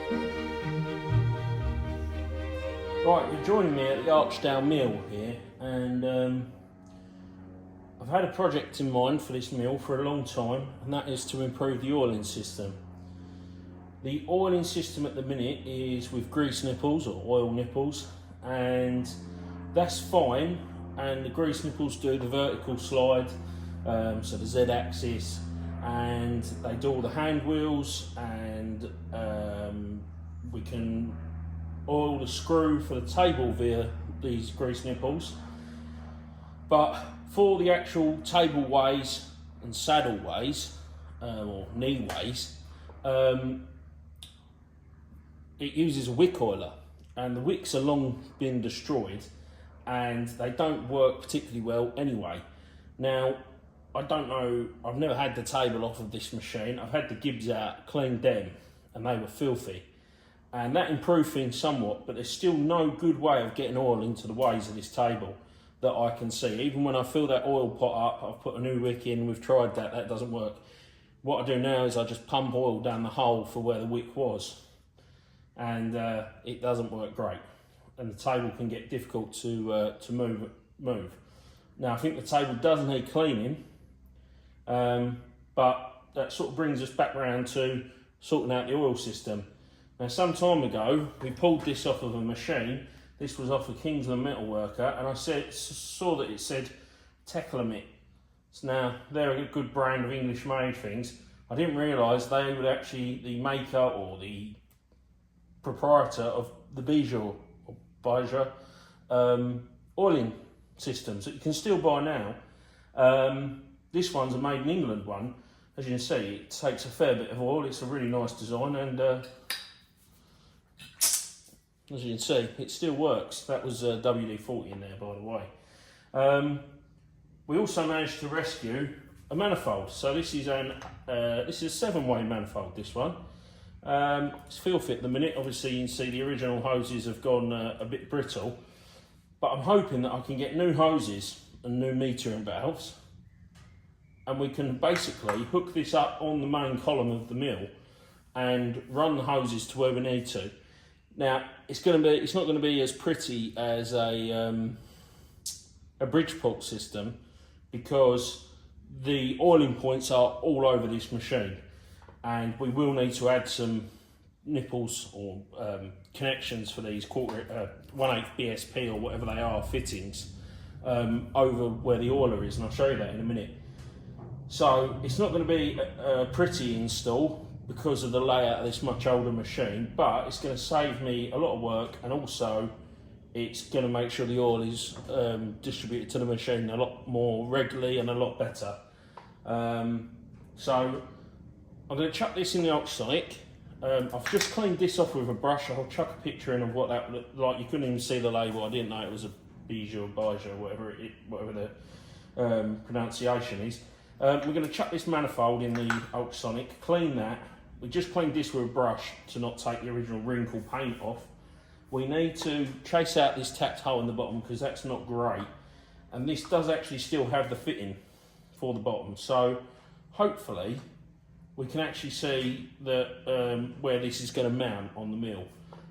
Right, you're joining me at the Archdale mill here, and I've had a project in mind for this mill for a long time, and that is to improve the oiling system. The oiling system at the minute is with grease nipples or oil nipples, and that's fine, and the grease nipples do the vertical slide, so the Z-axis, and they do all the hand wheels, and we can oil the screw for the table via these grease nipples. But for the actual table ways and saddle ways, or knee ways, it uses a wick oiler, and the wicks are long been destroyed and they don't work particularly well anyway. Now, I don't know, I've never had the table off of this machine. I've had the gibs out, cleaned them, and they were filthy. And that improved things somewhat, but there's still no good way of getting oil into the ways of this table that I can see. Even when I fill that oil pot up, I've put a new wick in, we've tried that, that doesn't work. What I do now is I just pump oil down the hole for where the wick was, and it doesn't work great. And the table can get difficult to move. Now, I think the table does need cleaning, but that sort of brings us back around to sorting out the oil system. Now, some time ago, we pulled this off of a machine. This was off a Kingsland Metalworker, and I saw that it said Teclamit. So now, they're a good brand of English-made things. I didn't realise they were actually the maker or the proprietor of the Bijur oiling systems that you can still buy now. This one's a made in England one. As you can see, it takes a fair bit of oil. It's a really nice design, and as you can see, it still works. That was WD-40 in there, by the way. We also managed to rescue a manifold. So this is a 7-way manifold, this one. It's filthy at the minute. Obviously, you can see the original hoses have gone a bit brittle. But I'm hoping that I can get new hoses and new metering valves, and we can basically hook this up on the main column of the mill and run the hoses to where we need to. Now, it's not going to be as pretty as a Bridgeport system, because the oiling points are all over this machine, and we will need to add some nipples or connections for these 1/8 BSP or whatever they are fittings over where the oiler is, and I'll show you that in a minute. So it's not going to be a pretty install because of the layout of this much older machine, but it's going to save me a lot of work, and also it's going to make sure the oil is distributed to the machine a lot more regularly and a lot better. So I'm going to chuck this in the ultrasonic. I've just cleaned this off with a brush. I'll chuck a picture in of what that looked like. You couldn't even see the label. I didn't know it was a Bijur, whatever the pronunciation is. We're going to chuck this manifold in the ultrasonic, clean that. We just cleaned this with a brush to not take the original wrinkle paint off. We need to chase out this tapped hole in the bottom because that's not great. And this does actually still have the fitting for the bottom. So hopefully we can actually see that where this is going to mount on the mill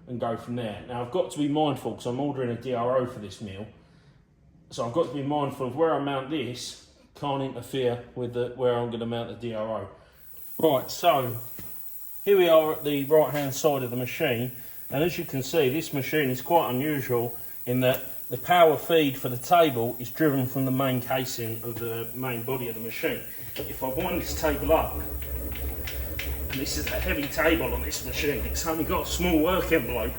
and go from there. Now, I've got to be mindful because I'm ordering a DRO for this mill. So I've got to be mindful of where I mount this can't interfere with where I'm going to mount the DRO. Right, so here we are at the right hand side of the machine, and as you can see, this machine is quite unusual in that the power feed for the table is driven from the main casing of the main body of the machine. If I wind this table up, and this is a heavy table on this machine, it's only got a small work envelope,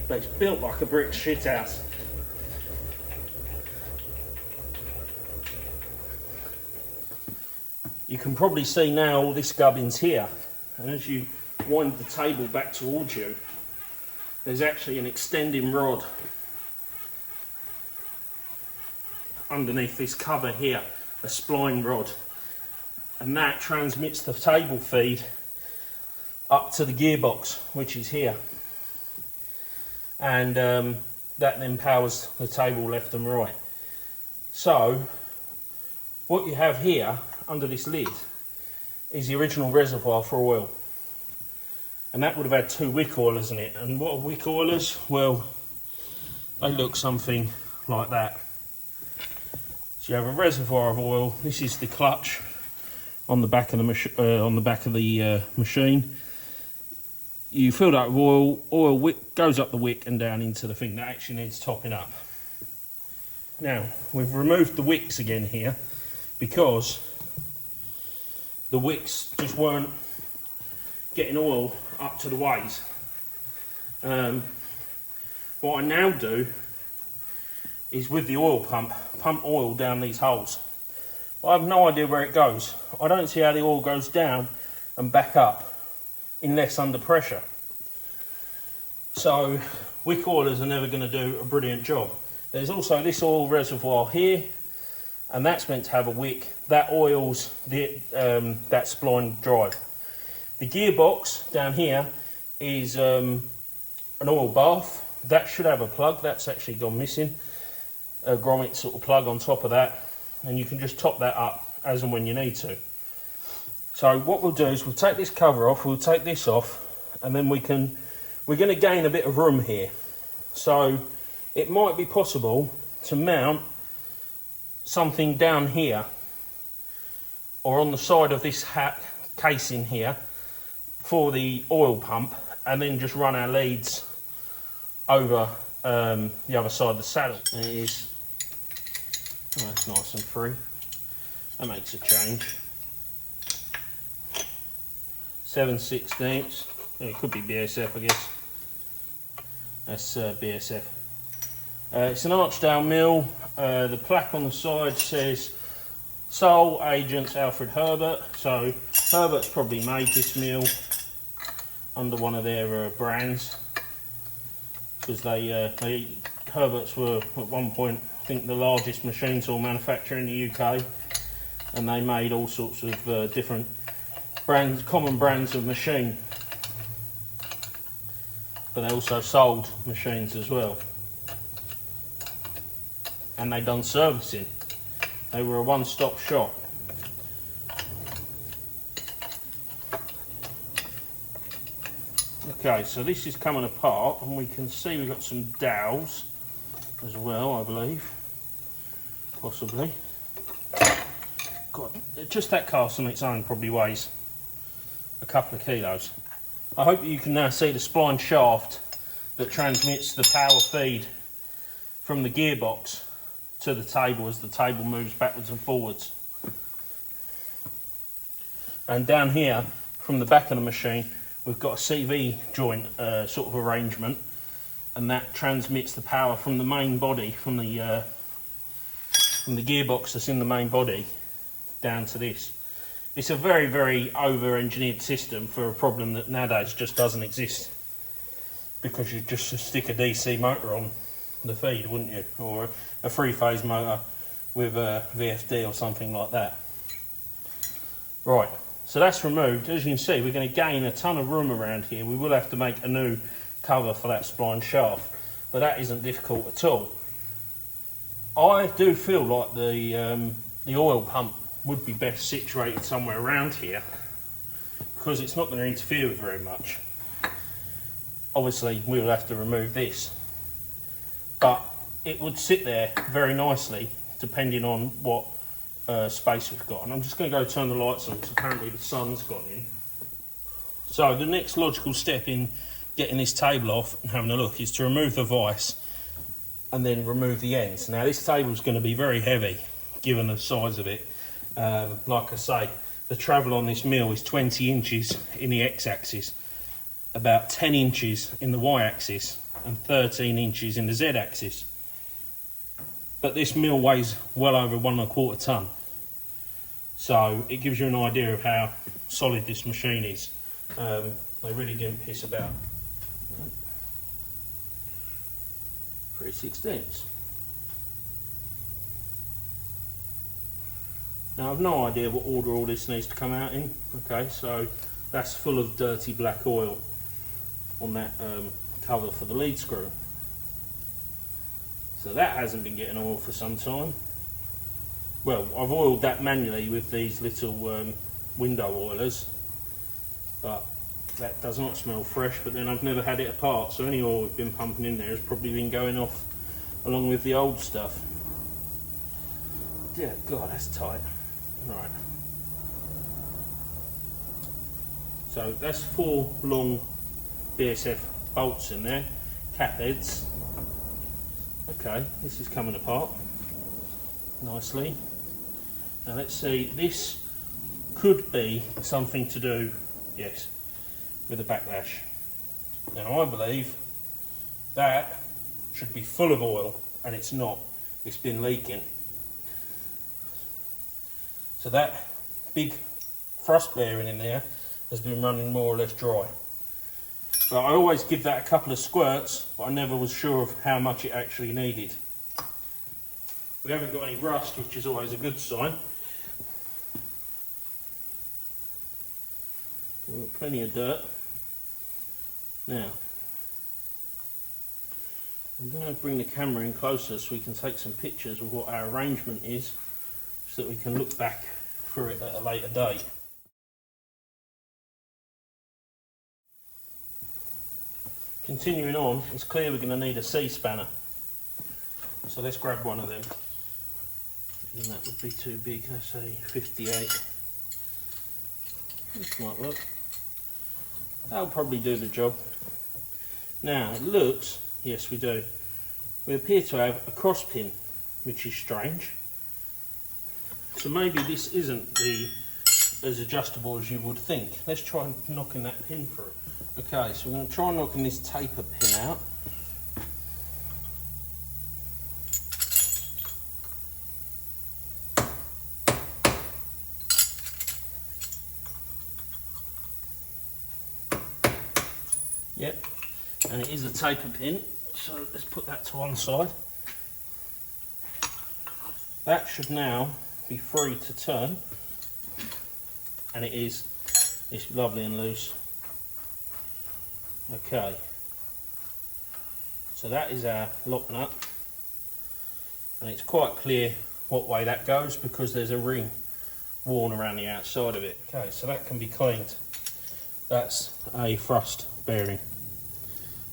but it's built like a brick shithouse. You can probably see now all this gubbin's here, and as you wind the table back towards you, there's actually an extending rod underneath this cover here, a spline rod, and that transmits the table feed up to the gearbox, which is here, and that then powers the table left and right. So what you have here under this lid is the original reservoir for oil, and that would have had 2 wick oilers in it. And what are wick oilers? Well, they look something like that. So you have a reservoir of oil. This is the clutch on the back of the machine. You fill that with oil. Oil wick goes up the wick and down into the thing that actually needs topping up. Now we've removed the wicks again here because the wicks just weren't getting oil up to the ways. What I now do is with the oil pump oil down these holes. I have no idea where it goes. I don't see how the oil goes down and back up unless under pressure. So wick oilers are never going to do a brilliant job. There's also this oil reservoir here, and that's meant to have a wick that oils that spline drive. The gearbox down here is an oil bath. That should have a plug. That's actually gone missing. A grommet sort of plug on top of that, and you can just top that up as and when you need to. So what we'll do is we'll take this cover off, we'll take this off, and then we're going to gain a bit of room here. So it might be possible to mount something down here or on the side of this casing here for the oil pump, and then just run our leads over the other side of the saddle. There it is. Oh, that's nice and free. That makes a change. 7/16. It could be BSF, I guess. That's BSF. It's an Archdale mill. The plaque on the side says sole agents Alfred Herbert. So Herbert's probably made this mill under one of their brands, because Herberts were at one point, I think, the largest machine tool manufacturer in the UK, and they made all sorts of different brands, common brands of machine, but they also sold machines as well, and they done servicing. They were a one-stop shop. Okay, so this is coming apart, and we can see we've got some dowels as well, I believe, possibly. God, just that cast on its own probably weighs a couple of kilos. I hope you can now see the spline shaft that transmits the power feed from the gearbox to the table as the table moves backwards and forwards. And down here, from the back of the machine, we've got a CV joint sort of arrangement, and that transmits the power from the main body, from the gearbox that's in the main body, down to this. It's a very, very over-engineered system for a problem that nowadays just doesn't exist, because you'd just stick a DC motor on the feed, wouldn't you? Or a three-phase motor with a VFD or something like that. Right, so that's removed. As you can see, we're going to gain a ton of room around here. We will have to make a new cover for that spline shaft, but that isn't difficult at all. I do feel like the oil pump would be best situated somewhere around here, because it's not going to interfere with very much. Obviously we'll have to remove this, but it would sit there very nicely depending on what space we've got. And I'm just going to go turn the lights on, because apparently the sun's gone in. So the next logical step in getting this table off and having a look is to remove the vise and then remove the ends. Now this table is going to be very heavy given the size of it. Like I say, the travel on this mill is 20 inches in the x-axis, about 10 inches in the y-axis, and 13 inches in the z-axis. But this mill weighs well over 1¼ tonne, so it gives you an idea of how solid this machine is. They really didn't piss about. 3/16. Now I've no idea what order all this needs to come out in. Okay, so that's full of dirty black oil on that cover for the lead screw. So that hasn't been getting oil for some time. Well, I've oiled that manually with these little window oilers, but that does not smell fresh, but then I've never had it apart, so any oil we've been pumping in there has probably been going off along with the old stuff. Yeah, God, that's tight. Right. So that's 4 long BSF bolts in there, cap heads. Okay, this is coming apart nicely. Now let's see, this could be something to do, yes, with a backlash. Now I believe that should be full of oil, and it's not. It's been leaking. So that big thrust bearing in there has been running more or less dry. But I always give that a couple of squirts, but I never was sure of how much it actually needed. We haven't got any rust, which is always a good sign. We've got plenty of dirt. Now, I'm going to bring the camera in closer so we can take some pictures of what our arrangement is, so that we can look back through it at a later date. Continuing on, it's clear we're going to need a C-spanner. So let's grab one of them. And that would be too big, let's say 58. This might work. That'll probably do the job. Now, it looks, yes we do, we appear to have a cross pin, which is strange. So maybe this isn't as adjustable as you would think. Let's try knocking that pin through. Okay, so we're going to try knocking this taper pin out. Yep, and it is a taper pin, so let's put that to one side. That should now be free to turn, and it is. It's lovely and loose. Okay, so that is our lock nut, and it's quite clear what way that goes because there's a ring worn around the outside of it. Okay, so that can be cleaned. That's a thrust bearing,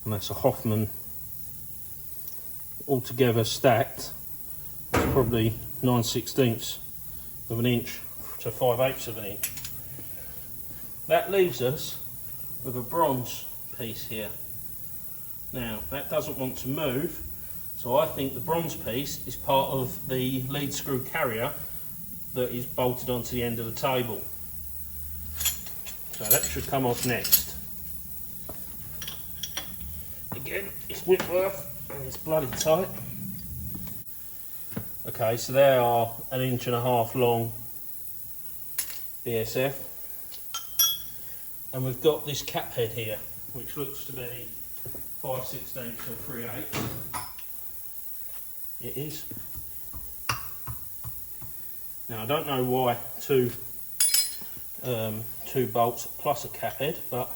and that's a Hoffman altogether stacked. It's probably 9/16 of an inch to 5/8 of an inch. That leaves us with a bronze piece here. Now that doesn't want to move, so I think the bronze piece is part of the lead screw carrier that is bolted onto the end of the table. So that should come off next. Again, it's Whitworth and it's bloody tight. Okay, so they are 1.5 inch long BSF, and we've got this cap head here, which looks to be 5/16 or 3/8. It is. Now I don't know why two bolts plus a cap head, but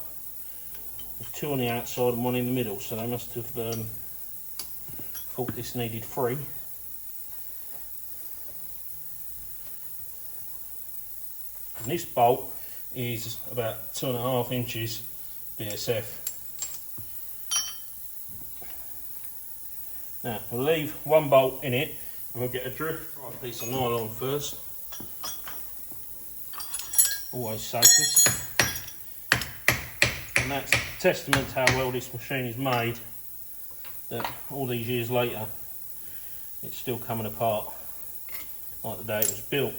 there's 2 on the outside and 1 in the middle, so they must have thought this needed 3. And this bolt is about 2.5 inches BSF. Now we'll leave 1 bolt in it, and we'll get a drift right piece of nylon first. Always safest. And that's testament to how well this machine is made, that all these years later it's still coming apart like the day it was built.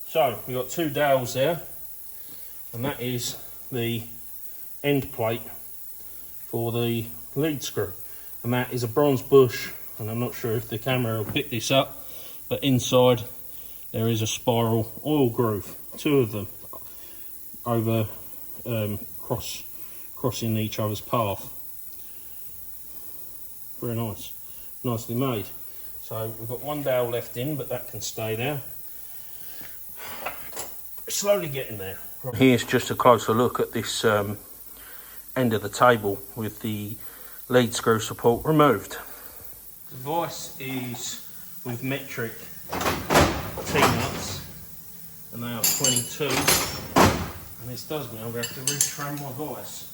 So we've got 2 dowels there, and that is the end plate for the lead screw, and that is a bronze bush, and I'm not sure if the camera will pick this up, but inside there is a spiral oil groove, 2 of them over crossing each other's path. Very nice, nicely made. So we've got 1 dowel left in, but that can stay there. Slowly getting there. Here's just a closer look at this end of the table with the lead screw support removed. The vise is with metric T-nuts, and they are 22. And this does mean I'm going to have to retram my vice.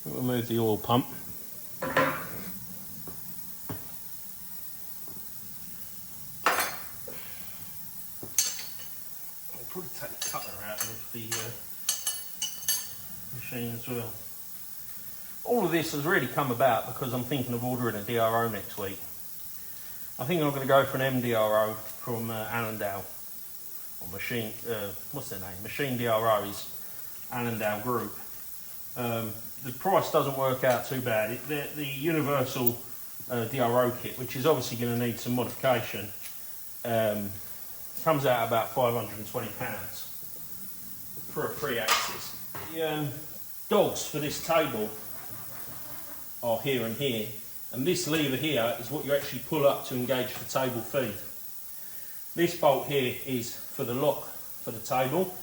Remove the oil pump. I'll probably take the cutter out of the machine as well. All of this has really come about because I'm thinking of ordering a DRO next week. I think I'm going to go for an MDRO from Allendale. Or Machine, what's their name? Machine DRO is Allendale Group. The price doesn't work out too bad. The universal DRO kit, which is obviously going to need some modification, comes out about £520 for a 3-axis. The dogs for this table are here and here, and this lever here is what you actually pull up to engage the table feed. This bolt here is for the lock for the table,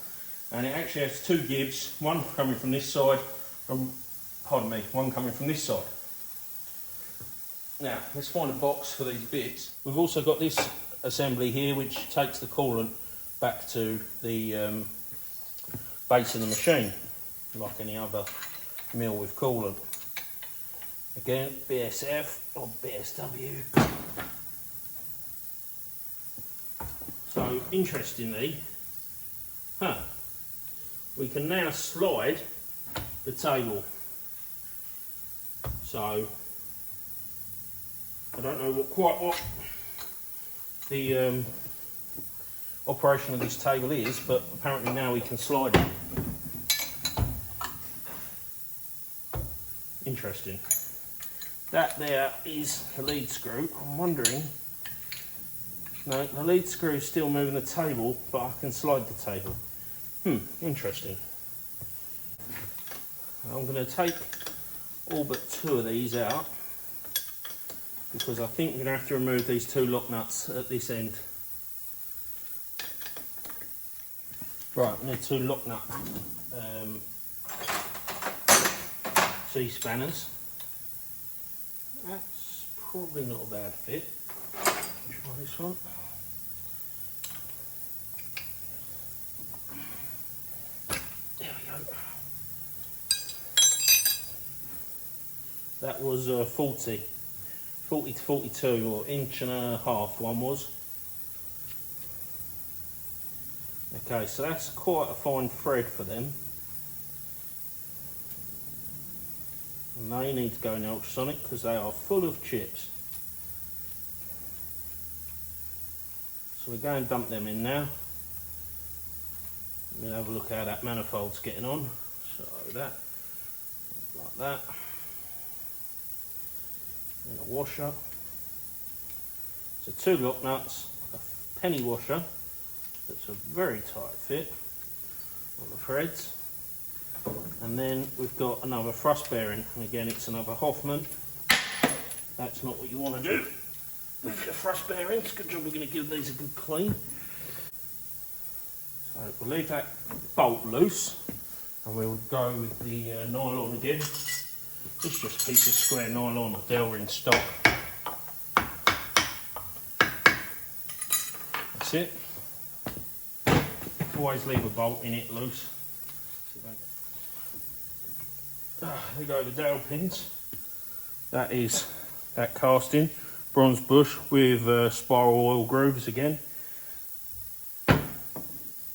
and it actually has 2 gibs, one coming from this side, one coming from this side. Now, let's find a box for these bits. We've also got this assembly here which takes the coolant back to the base of the machine, like any other mill with coolant. Again, BSF or BSW. So, interestingly, we can now slide the table. So, I don't know what the operation of this table is, but apparently now we can slide it. Interesting. That there is the lead screw. I'm wondering, no, the lead screw is still moving the table, but I can slide the table. Interesting. I'm going to take all but 2 of these out because I think we're going to have to remove these 2 lock nuts at this end. Right, I need 2 lock nut C-spanners. That's probably not a bad fit. Try this one. There we go. That was 40 to 42, or 1.5 inches one was. Okay, so that's quite a fine thread for them. And they need to go in ultrasonic because they are full of chips. So we're going to dump them in now. We'll have a look how that manifold's getting on. So that, like that. And a washer. So 2 lock nuts, a penny washer. That's a very tight fit on the threads. And then we've got another thrust bearing, and again it's another Hoffman. That's not what you want to do with the thrust bearings. Good job, we're going to give these a good clean. So we'll leave that bolt loose and we'll go with the nylon again. It's just a piece of square nylon or Delrin stock. That's it. Always leave a bolt in it loose. There go the dowel pins. That is that casting, bronze bush with spiral oil grooves again.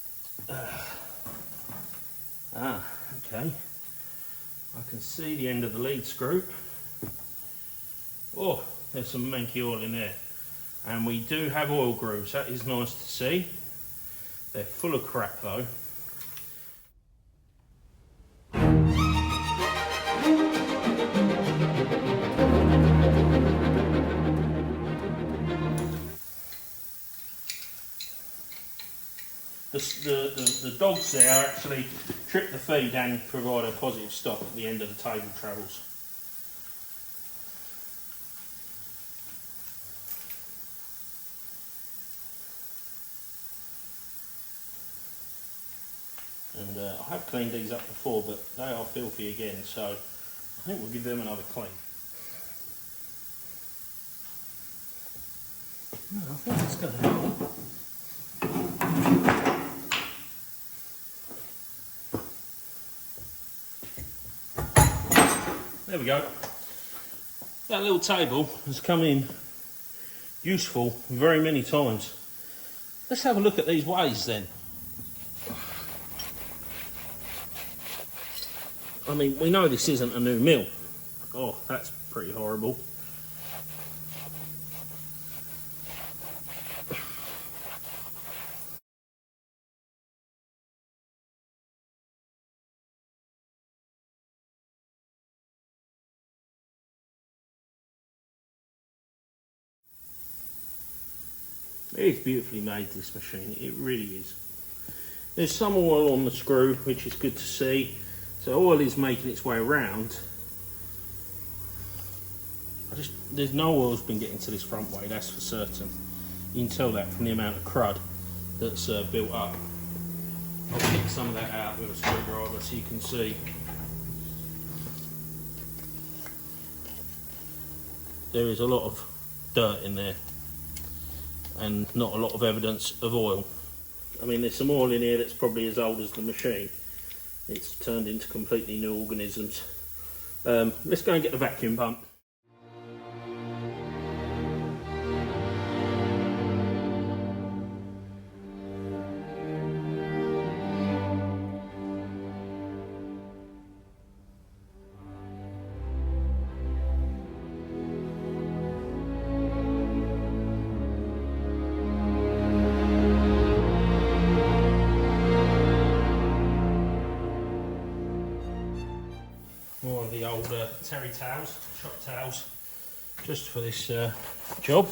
Okay. I can see the end of the lead screw. Oh, there's some manky oil in there. And we do have oil grooves, that is nice to see. They're full of crap though. The dogs there actually trip the feed and provide a positive stop at the end of the table travels. And I have cleaned these up before, but they are filthy again, so I think we'll give them another clean. I think it's going to help. there we go. That little table has come in useful very many times. Let's have a look at these ways then. I mean, we know this isn't a new mill. Oh, that's pretty horrible. It's beautifully made, this machine, it really is. There's some oil on the screw, which is good to see. So oil is making its way around. There's no oil's been getting to this front way, that's for certain. You can tell that from the amount of crud that's built up. I'll pick some of that out with a screwdriver so you can see. There is a lot of dirt in there and not a lot of evidence of oil. I mean, there's some oil in here that's probably as old as the machine. It's turned into completely new organisms. Let's go and get the vacuum pump. More of the old terry towels, shop towels, just for this job.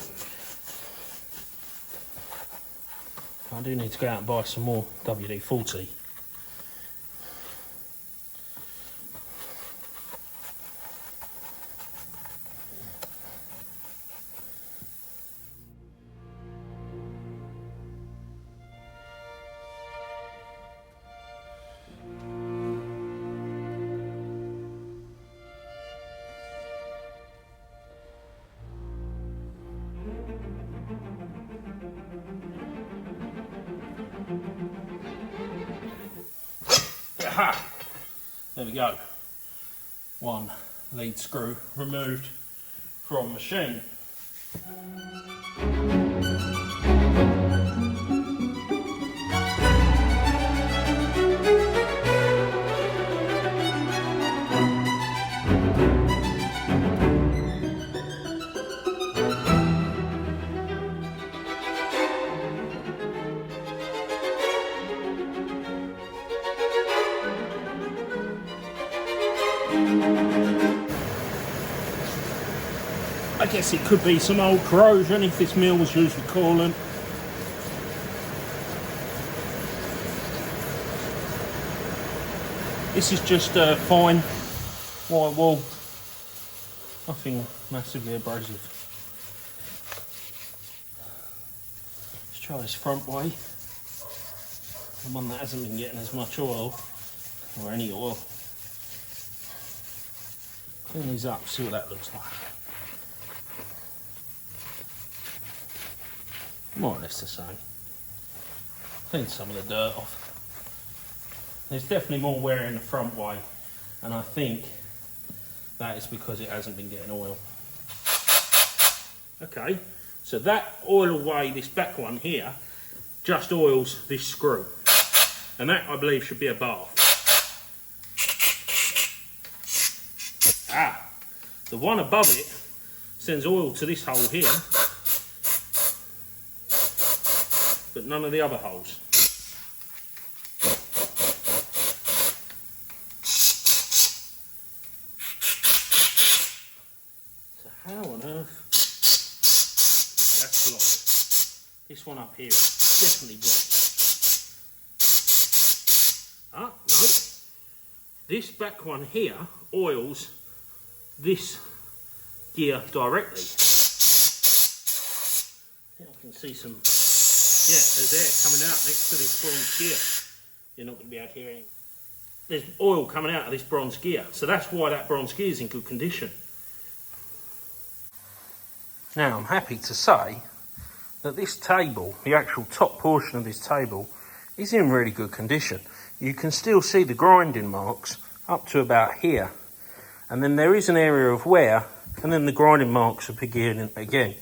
I do need to go out and buy some more WD-40. Aha! There we go. One lead screw removed from machine. I guess it could be some old corrosion if this mill was used with coolant. This is just fine white wool, nothing massively abrasive. Let's try this front way, the one that hasn't been getting as much oil, or any oil. Clean these up, see what that looks like. More or less the same. Clean some of the dirt off. There's definitely more wear in the front way, and I think that is because it hasn't been getting oil. Okay, so that oil away, this back one here, just oils this screw. And that, I believe, should be a bath. Ah, the one above it sends oil to this hole here, but none of the other holes. So how on earth? Okay, that's blocked. This one up here is definitely blocked. Ah, no. This back one here oils this gear directly. I think I can see some. Yeah, there's air coming out next to this bronze gear. You're not going to be able to hear anything. There's oil coming out of this bronze gear, so that's why that bronze gear is in good condition. Now, I'm happy to say that this table, the actual top portion of this table, is in really good condition. You can still see the grinding marks up to about here, and then there is an area of wear, and then the grinding marks are beginning again.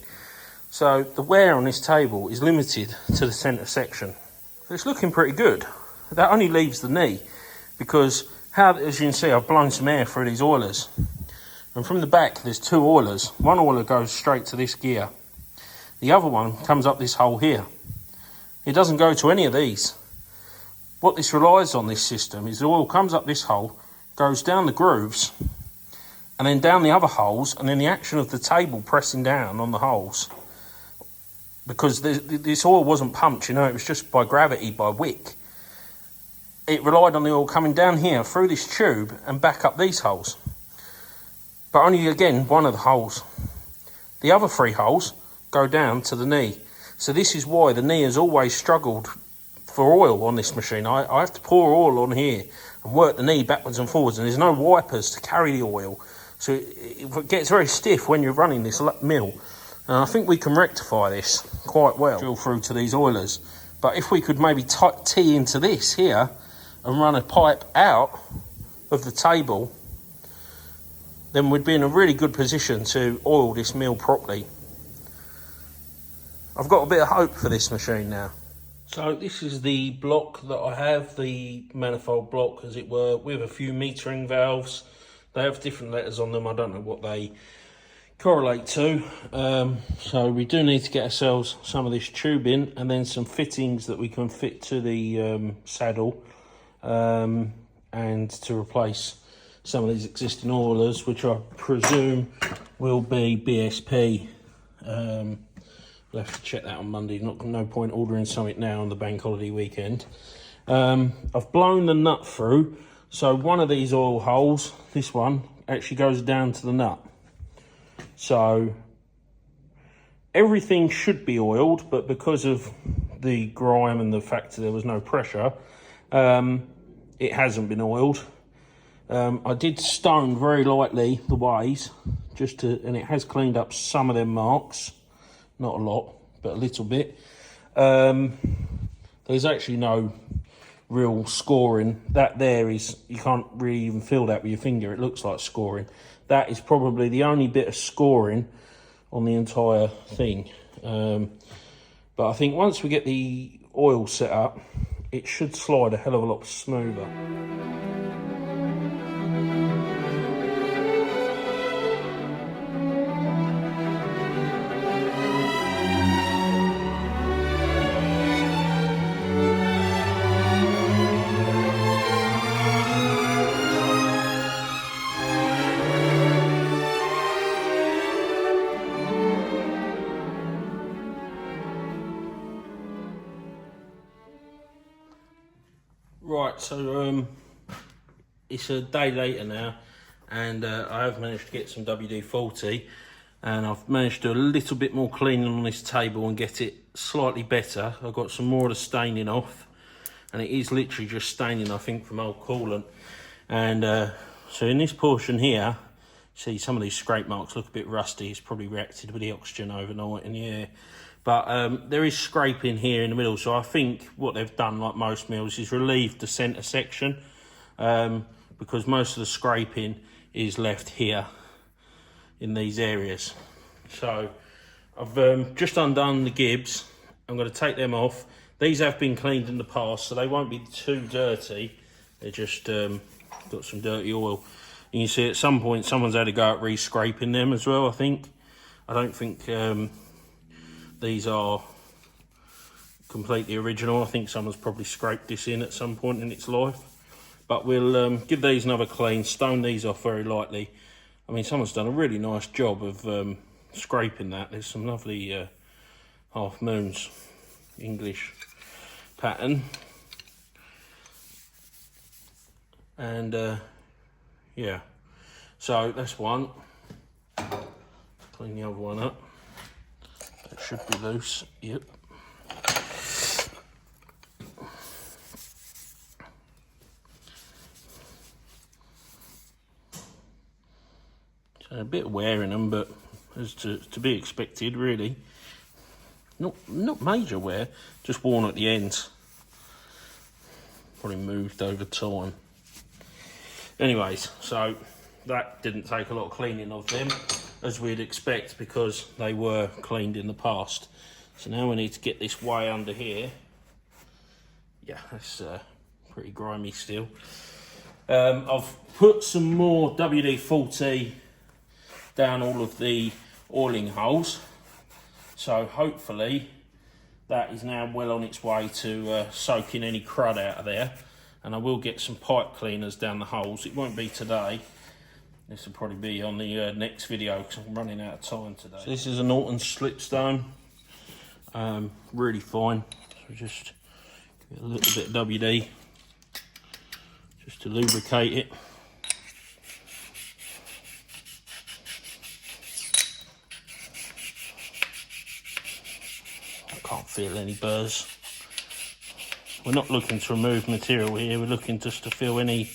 So the wear on this table is limited to the centre section. It's looking pretty good. That only leaves the knee, because as you can see, I've blown some air through these oilers. And from the back, there's two oilers. One oiler goes straight to this gear. The other one comes up this hole here. It doesn't go to any of these. What this relies on, this system, is the oil comes up this hole, goes down the grooves, and then down the other holes, and then the action of the table pressing down on the holes. Because this oil wasn't pumped, you know, it was just by gravity, by wick. It relied on the oil coming down here through this tube and back up these holes. But only, again, one of the holes. The other three holes go down to the knee. So this is why the knee has always struggled for oil on this machine. I have to pour oil on here and work the knee backwards and forwards, and there's no wipers to carry the oil. So it gets very stiff when you're running this mill. And I think we can rectify this quite well. Drill through to these oilers. But if we could maybe tee into this here and run a pipe out of the table, then we'd be in a really good position to oil this mill properly. I've got a bit of hope for this machine now. So this is the block that I have, the manifold block as it were, with a few metering valves. They have different letters on them, I don't know what they correlate to. So we do need to get ourselves some of this tubing and then some fittings that we can fit to the saddle, and to replace some of these existing oilers, which I presume will be BSP. We'll have to check that on Monday. No point ordering something now on the bank holiday weekend. I've blown the nut through, so one of these oil holes, this one, actually goes down to the nut. So everything should be oiled, but because of the grime and the fact that there was no pressure, it hasn't been oiled. I did stone very lightly the ways, and it has cleaned up some of them marks. Not a lot, but a little bit. There's actually no real scoring. That there is, you can't really even feel that with your finger. It looks like scoring. That is probably the only bit of scoring on the entire thing. But I think once we get the oil set up, it should slide a hell of a lot smoother. Right, so it's a day later now, and I have managed to get some WD-40, and I've managed to do a little bit more cleaning on this table and get it slightly better. I've got some more of the staining off, and it is literally just staining, I think, from old coolant. And so in this portion here, see some of these scrape marks look a bit rusty. It's probably reacted with the oxygen overnight in the air. But there is scraping here in the middle, so I think what they've done, like most mills, is relieved the centre section, because most of the scraping is left here in these areas. So I've just undone the gibs. I'm going to take them off. These have been cleaned in the past, so they won't be too dirty. They're just got some dirty oil. And you see at some point someone's had to go out re-scraping them as well, I think. I don't think these are completely original. I think someone's probably scraped this in at some point in its life. But we'll give these another clean, stone these off very lightly. I mean, someone's done a really nice job of scraping that. There's some lovely half moons, English pattern. And yeah, so that's one. Clean the other one up. That should be loose, yep. So a bit of wear in them, but as to be expected, really. Not major wear, just worn at the ends. Probably moved over time. Anyways, so that didn't take a lot of cleaning of them, as we'd expect, because they were cleaned in the past. So now we need to get this way under here. Yeah, it's pretty grimy still. I've put some more WD-40 down all of the oiling holes, so hopefully that is now well on its way to soaking any crud out of there. And I will get some pipe cleaners down the holes. It won't be today. This will probably be on the next video because I'm running out of time today. So this is a Norton slipstone, really fine. So just get a little bit of WD just to lubricate it. I can't feel any burrs. We're not looking to remove material here, we're looking just to feel any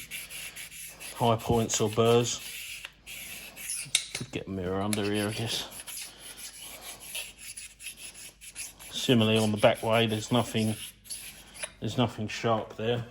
high points or burrs. Could get a mirror under here, I guess. Similarly on the back way, there's nothing sharp there.